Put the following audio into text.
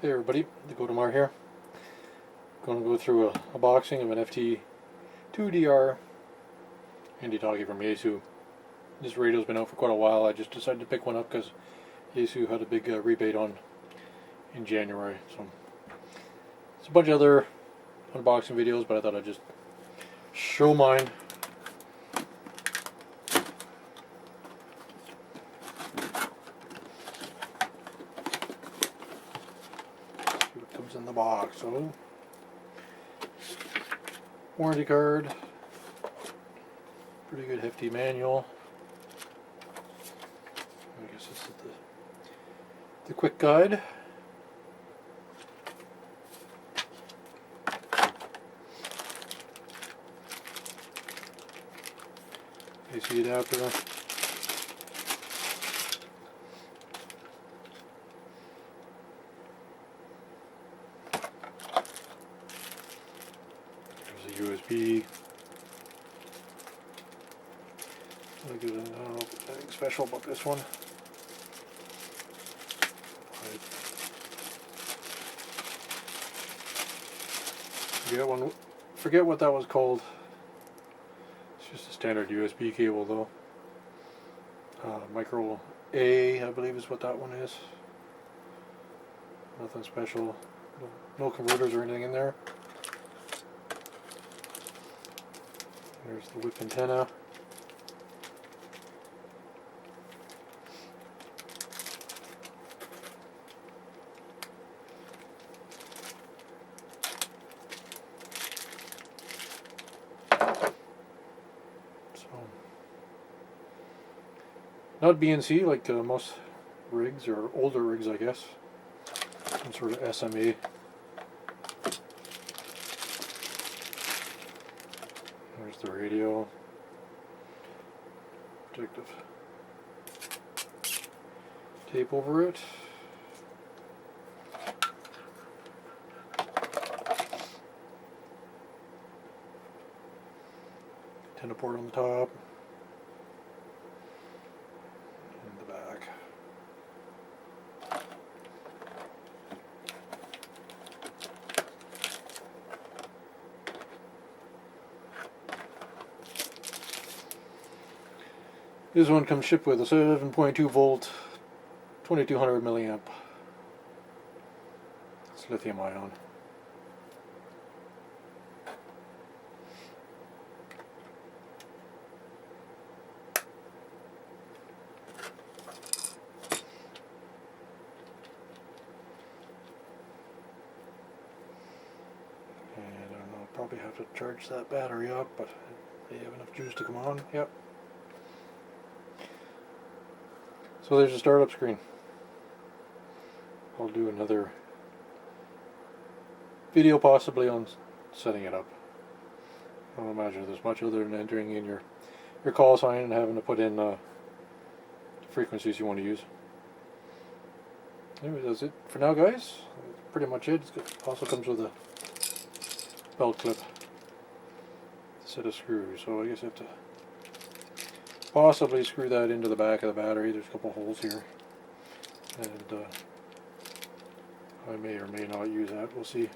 Hey everybody, the Go-To-Mar here. Going to go through a unboxing of an FT2D handy-talkie from Yaesu. This radio's been out for quite a while. I just decided to pick one up because Yaesu had a big rebate on in January. So it's a bunch of other unboxing videos, but I thought I'd just show mine. See what comes in the box. So, warranty card, pretty good hefty manual. I guess this is the quick guide. AC adapter. There's a USB. I don't know if there's anything special about this one. Forget what that was called. It's just a standard USB cable though. Micro A, I believe is what that one is. Nothing special. No converters or anything in there. There's the whip antenna. Not BNC like most rigs, or older rigs I guess. Some sort of SMA. There's the radio. Protective tape over it. Antenna port on the top. This one comes shipped with a 7.2 volt, 2200 milliamp. It's lithium ion. And I don't know, I'll probably have to charge that battery up, but they have enough juice to come on. Yep. So there's a startup screen. I'll do another video possibly on setting it up. I don't imagine there's much other than entering in your call sign and having to put in frequencies you want to use. Anyway, that's it for now, guys. That's pretty much it. It also comes with a belt clip, set of screws. So I guess I have to possibly screw that into the back of the battery. There's a couple holes here, and I may or may not use that. We'll see.